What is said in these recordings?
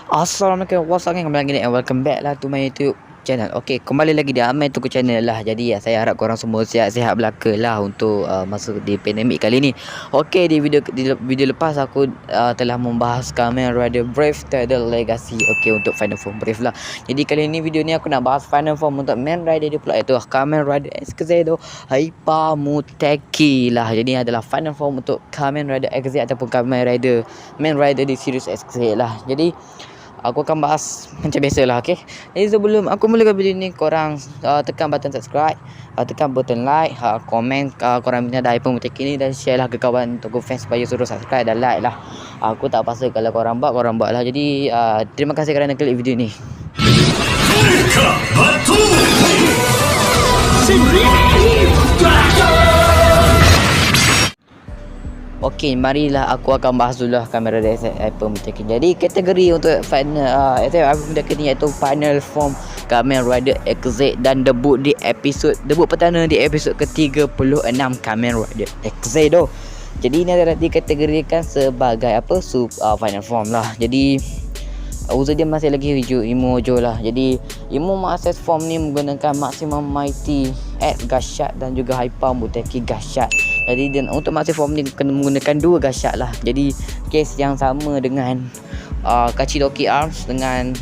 Assalamualaikum warahmatullahi wabarakatuh and welcome back lah to my YouTube channel. Okey, kembali lagi di Amai Tuku channel lah. Jadi saya harap korang semua sihat-sihat belaka lah untuk masuk di pandemik kali ni. Okey, di video lepas aku telah membahas Kamen Rider Brave Tale Legacy. Okey, untuk Final Form Brave lah. Jadi kali ni video ni aku nak bahas Final Form untuk main rider dia pula, iaitu Kamen Rider XZ Hyper Muteki lah. Jadi adalah Final Form untuk Kamen Rider XZ ataupun Kamen Rider main rider di series XZ lah. Jadi aku akan bahas macam biasalah, okey. Jadi sebelum aku mulakan video ni, korang tekan button subscribe, tekan button like, komen korang punya ada Hyper Muteki ni, dan share lah ke kawan toko fans supaya suruh subscribe dan like lah. Aku tak paksa, kalau korang buat lah. Jadi terima kasih kerana klik video ni. Okey, marilah aku akan bahas dulu Kamen Rider Hyper Muteki. Jadi kategori untuk final Hyper Muteki ni iaitu Final Form Kamen Rider XZ dan debut perdana di episod ke-36 Kamen Rider XZ tu. Jadi ini adalah dikategorikan sebagai Final Form lah. Jadi user dia masih lagi hijau Imojo lah. Jadi Imo mengakses form ni menggunakan Maximum Mighty X Gashat dan juga Hyper Muteki Gashat. Jadi untuk maxi form ni kena menggunakan dua gashat lah. Jadi case yang sama dengan Kachidoki Arms dengan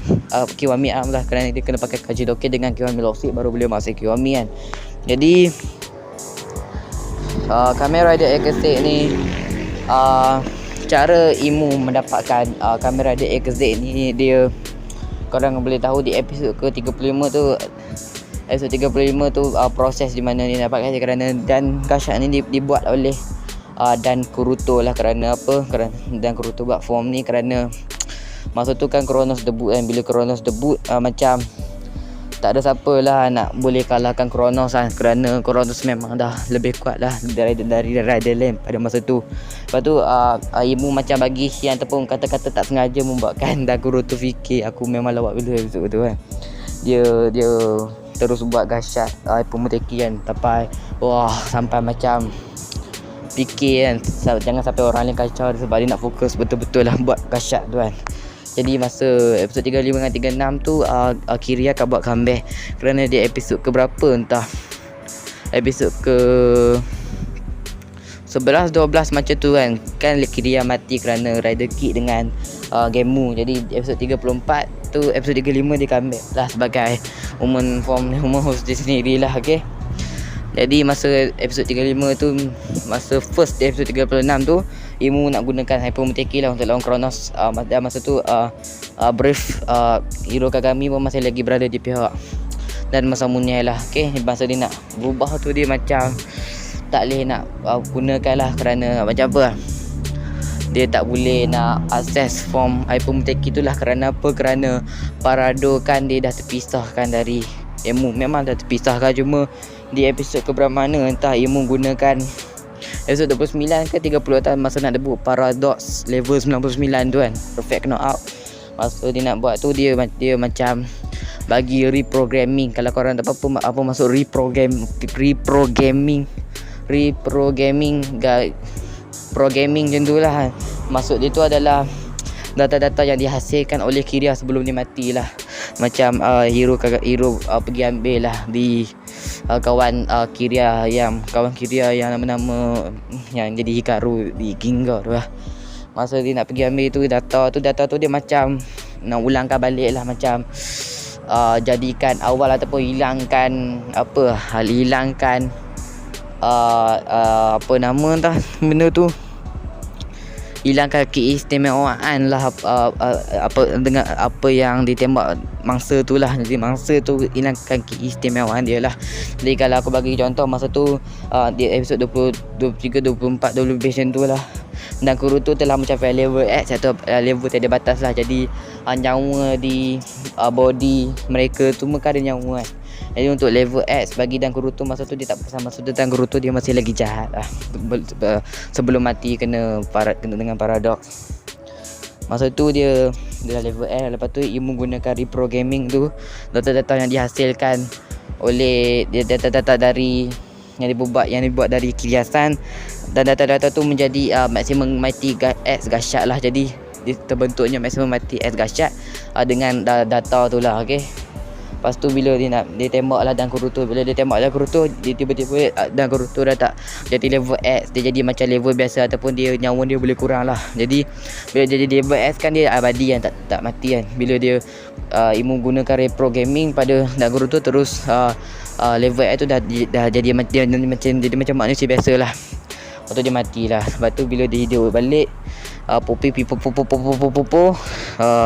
Kiwami Arms lah, kerana dia kena pakai Kachidoki dengan Kiwami Lockseed baru boleh maxi Kiwami kan. Jadi Kamen Rider XZ ni cara Imo mendapatkan Kamen Rider XZ ni, dia korang boleh tahu di episod ke-35 tu. Episod 35 tu proses di mana dia dapatkan kerana dan gashat ni dibuat oleh Dan Kuruto lah. Kerana apa? Kerana Dan Kuruto buat form ni kerana masa tu kan Kronos debut kan. Bila Kronos debut macam tak ada siapa lah nak boleh kalahkan Kronos kan, kerana Kronos memang dah lebih kuat lah dari rider lain pada masa tu. Lepas tu Imo macam bagi sian ataupun kata-kata tak sengaja membuatkan Dan Kuruto fikir aku memang lawak dulu episod tu kan. Dia terus buat gashat Hyper Muteki kan, sampai macam fikir kan, jangan sampai orang lain kacau sebab dia nak fokus betul-betul lah buat gashat tu kan. Jadi masa episod 35 dengan 36 tu Kiria akan buat comeback kerana dia episod ke berapa entah, episod ke 11-12 macam tu kan Kiria mati kerana rider kick dengan Gemu. Jadi episod 34 tu, episod 35 dia comeback lah sebagai woman host dia sendiri lah, okey. Jadi masa episod 35 tu, masa first di episod 36 tu, Imo nak gunakan Hyper Muteki lah untuk lawan Kronos. Dan masa tu Brave Hiro Kagami pun masih lagi berada di pihak dan masa Munyai lah, okey. Masa dia nak berubah tu, dia macam tak boleh nak gunakan lah kerana macam apa, dia tak boleh nak akses form Hyper Muteki tu lah. Kerana apa? Kerana Parado kan dia dah terpisahkan dari Imo. Memang dah terpisahkan, cuma di episod keberapa mana entah Imo gunakan episod 29 ke 30 tahun masa nak debut Paradox level 99 tu kan, Perfect Knockout. Masa dia nak buat tu, dia macam bagi reprogramming. Kalau korang tak apa masuk reprogramming macam tu lah. Maksud dia tu adalah data-data yang dihasilkan oleh Kiria sebelum dia mati lah. Macam Hiro pergi ambil lah di kawan Kiria yang nama-nama yang jadi Hikaru di Ginga tu lah. Masa dia nak pergi ambil tu data tu dia macam nak ulangkan balik lah, macam jadikan awal ataupun hilangkan apa nama entah benda tu, hilangkan keistimewaan lah dengan apa yang ditembak mangsa tu lah. Jadi mangsa tu hilangkan keistimewaan dia lah. Jadi kalau aku bagi contoh, masa tu di episod 23, 24 lebih macam tu lah, Dan Kuruto telah mencapai level X atau level tiada batas lah. Jadi nyawa di body mereka tu mereka ada nyawa kan. Jadi untuk level X bagi Dan Kuruto masa tu dia tak pasal. Masa tu Dan Kuruto dia masih lagi jahat lah sebelum mati kena dengan Paradox. Masa tu dia dah level X. Lepas tu Imo gunakan reprogramming tu, data-data yang dihasilkan oleh data-data dari yang dibuat dari kiasan, dan data-data tu menjadi Maximum Mighty X Gashat lah. Jadi terbentuknya maksimum RTX dahsyat dengan data tu lah. Okey, lepas tu bila dia tembak lah dan Kuruto, bila dia tembak dan Kuruto, dia tiba-tiba dan Kuruto dah tak jadi level X, dia jadi macam level biasa ataupun dia nyawa dia boleh kurang lah. Jadi bila dia jadi level X kan dia abadi kan, tak mati kan. Bila dia Imu gunakan reprogramming pada dan Kuruto, terus level X tu dah jadi macam manusia biasa lah. Lepas tu dia matilah. Lepas tu bila dia hidup balik, Poppy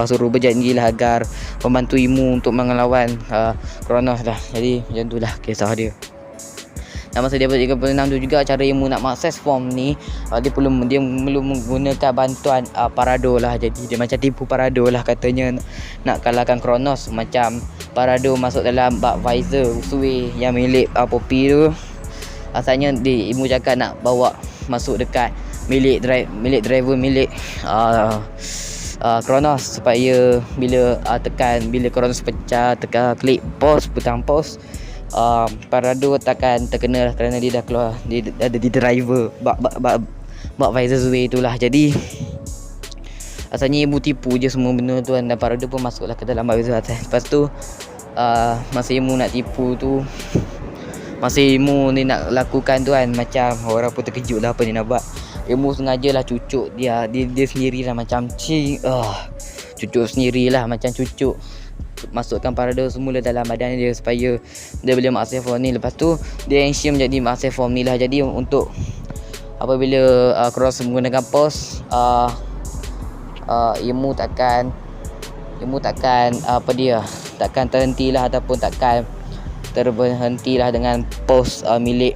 suruh berjanji lah agar membantu Imu untuk mengelawan Kronos lah. Jadi macam tu lah kisah dia. Dan masa dia ber-36 tu juga, cara Imu nak mengakses form ni, dia perlu menggunakan bantuan Parado lah. Jadi dia macam tipu Parado lah katanya nak kalahkan Kronos. Macam Parado masuk dalam bug visor Usui yang milik Poppy tu. Asalnya Imu cakap nak bawa masuk dekat milik driver milik Kronos, supaya bila bila Kronos pecah, klik pause, butang pause, Parado takkan terkena lah, kerana dia dah keluar, dia ada di driver bug visor Zui itulah. Jadi asalnya Imu tipu je semua benda tu kan, dan Parado pun masuklah ke dalam bug visor atas. Lepas tu masa Imu nak tipu tu, masa Imu ni nak lakukan tu kan, macam orang pun terkejut lah apa dia nak buat. Imu sengaja lah cucuk dia sendiri lah, macam cucuk sendiri lah, macam cucuk masukkan Parado semula dalam badan dia supaya dia boleh mengakses form ni. Lepas tu dia ancient menjadi mengakses form ni lah. Jadi untuk apabila Cross menggunakan pause, Imu takkan takkan terhentilah ataupun takkan terberhentilah dengan pause milik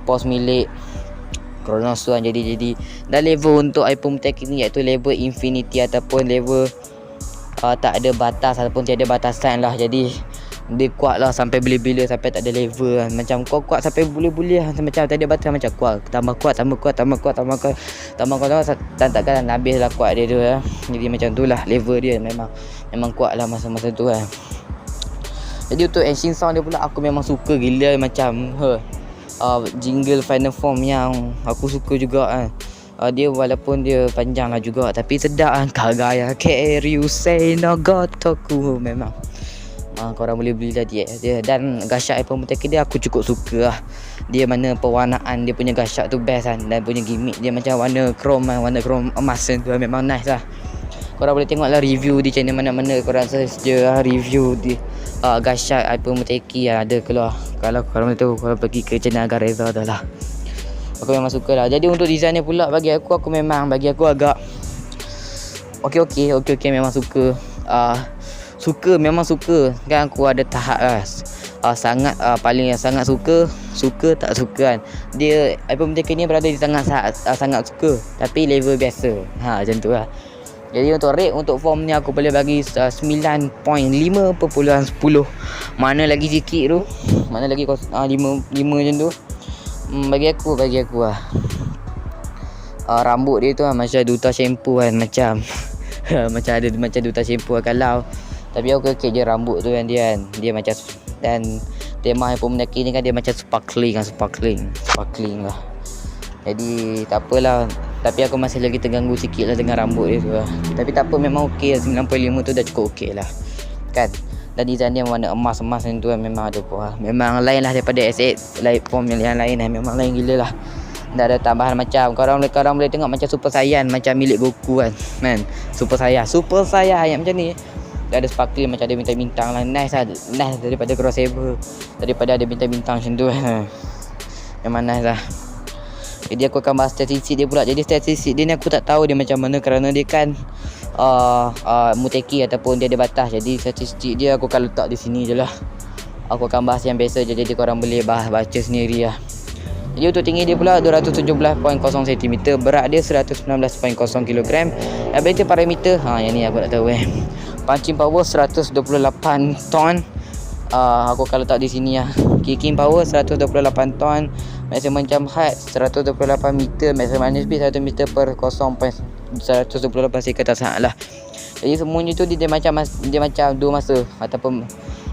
pause milik Kronos tu kan. Jadi dan level untuk Hypermutek ni iaitu level infinity ataupun level tak ada batas ataupun tiada batasan lah. Jadi dia kuat lah sampai bila-bila, sampai tak ada level kan. Macam kau kuat sampai boleh-boleh lah, macam tak ada batas, macam kuat tambah kuat dan takkan habis lah kuat dia tu lah. Jadi macam tu lah level dia, memang kuat lah masa-masa tu kan. Jadi untuk engine sound dia pula aku memang suka gila, macam jingle Final Form yang aku suka juga kan. Dia walaupun dia panjang lah juga, tapi sedap kan. Kagaya Kyusei no Gotoku, memang korang boleh beli lah dia. Dan Gashat Hypermutek dia aku cukup suka lah. Dia mana pewarnaan dia punya Gashat tu best kan, dan punya gimmick dia macam warna chrome emas tu memang nice lah. Korang boleh tengok lah review di channel mana-mana, korang search je lah review di Gashat Hypermutek ada keluar. Kalau korang boleh tahu, korang pergi ke channel Agar Reza dah lah. Aku memang suka lah. Jadi untuk design dia pula bagi aku agak okey, memang suka. Memang suka kan. Aku ada tahap lah, sangat sangat suka tak suka kan. Dia Hypermutek ni berada di sangat suka, tapi level biasa macam tu lah. Jadi untuk rate untuk form ni aku boleh bagi 9.5/10. Mana lagi sikit tu, mana lagi 5 macam tu. Bagi aku lah. Rambut dia tu lah, macam duta shampoo kan, macam macam duta shampoo lah. Kalau tapi aku okey je rambut tu kan, dia macam, dan tema Hypermutek ni kan dia macam sparkling lah. Jadi tak apalah, tapi aku masih lagi terganggu sikit lah dengan rambut dia tu lah. Tapi tak apa, memang okey lah. 9.5 tu dah cukup okey lah kan. Dan design dia warna emas macam tu kan, memang ada pun lah. Memang lain lah daripada S8 light form yang lain lah. Memang lain gila lah. Dah ada tambahan macam korang boleh tengok macam Super Saiyan macam milik Goku kan. Super Saiyan macam ni. Dah ada sparkling macam ada bintang-bintang lah. Nice daripada Cross Saber, daripada ada bintang-bintang macam tu kan. Memang nice lah. Jadi aku akan bahas statistik dia pula. Jadi statistik dia ni aku tak tahu dia macam mana, kerana dia kan Muteki ataupun dia ada batas. Jadi statistik dia aku akan letak di sini je lah. Aku akan bahas yang biasa je, jadi korang boleh baca sendiri lah. Jadi untuk tinggi dia pula 217.0 cm, berat dia 119.0 kg. Ability parameter yang ni aku tak tahu Punching power 128 ton. Aku akan letak di sini lah. Kicking power 128 ton. Maximum jump height 128 meter. Maximum speed 1 meter per 0.128 second, tak salah lah. Jadi semuanya tu dia macam 2 masa ataupun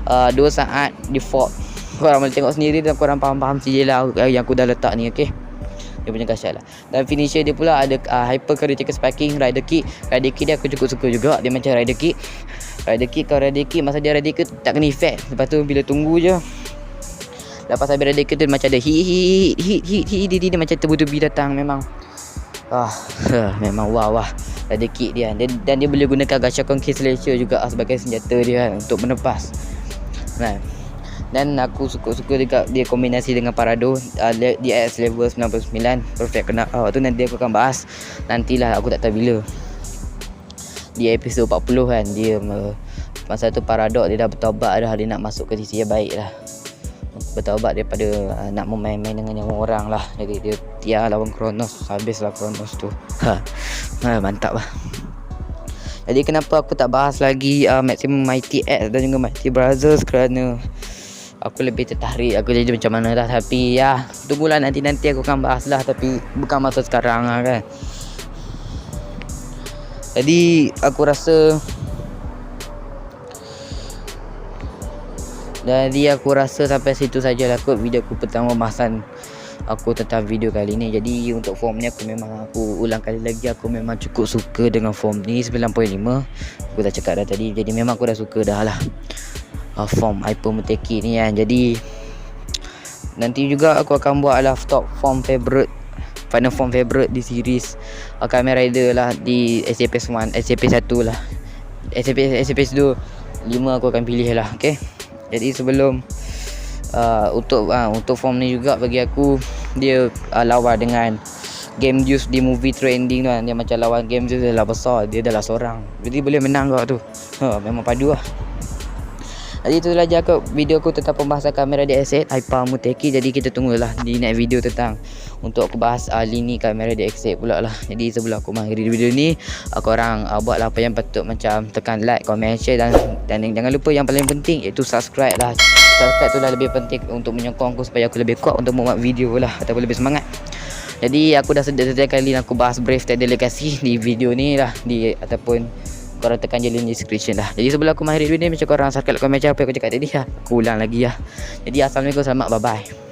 2 saat default. Korang boleh tengok sendiri dan korang faham je lah yang aku dah letak ni, okey. Dia punya dahsyat lah. Dan finisher dia pula ada hyper critical spiking, rider kick. Rider kick dia aku cukup suka juga. Dia macam rider kick. Kalau rider kick masa dia rider kick tak kena effect. Lepas tu bila tunggu je, lepas habis rider kick tu macam ada hit dia macam tebu-tebi datang. Memang memang wah rider kick dia. Dan dia boleh gunakan Gashokon Key Slasher juga sebagai senjata dia untuk menepas. Dan aku suka juga dia kombinasi dengan Parado di AS level 99 perfect kena tu nanti aku akan bahas. Nantilah aku tak tahu bila. Di episod 40 kan dia masa tu Paradox dia dah bertaubat dah, dia nak masuk ke sisi yang baik lah. Bertaubat daripada nak main-main dengan nyawa orang lah. Jadi dia lawan Kronos, habislah Kronos tu. Mantap lah. Jadi kenapa aku tak bahas lagi Maximum Mighty X dan juga Mighty Brothers, kerana aku lebih tertarik aku jadi macam mana dah. Tapi ya, tunggulah nanti aku akan bahas lah, tapi bukan masa sekarang lah kan. Jadi aku rasa sampai situ sajalah kot video aku pertama bahasan aku tentang video kali ni. Jadi untuk form ni aku ulang kali lagi, aku memang cukup suka dengan form ni 9.5. Aku dah cakap dah tadi. Jadi memang aku dah suka dah lah form Hyper Muteki ni kan. Jadi nanti juga aku akan buat lah top form favorite, final form favorite di series Kamen Rider lah, di SCP-1, SCP-1 lah, SCP-2 5 aku akan pilih lah. Okay, jadi sebelum untuk form ni juga bagi aku dia lawan dengan Game Juice di movie trending tu kan. Dia macam lawan Game Juice, dia dah besar, dia dah lah seorang, jadi boleh menang kau tu. Memang padu lah. Jadi itulah je video aku tentang pembahasan Kamen Rider X8 Hyper Muteki. Jadi kita tunggulah di next video tentang untuk aku bahas lini Kamen Rider X8 pula lah. Jadi sebelum aku mengakhiri video ni, aku orang buatlah apa yang patut, macam tekan like, comment, share dan jangan lupa yang paling penting iaitu subscribe lah. Subscribe tu lah lebih penting untuk menyokong aku supaya aku lebih kuat untuk membuat video lah, ataupun lebih semangat. Jadi aku dah setiap kali aku bahas Brave Tide Legacy di video ni lah, ataupun korang tekan je link description lah. Jadi sebelum aku mengakhiri video ni, macam korang subscribe, komen, apa yang aku cakap tadi lah, aku ulang lagi lah. Jadi assalamualaikum, selamat, bye bye.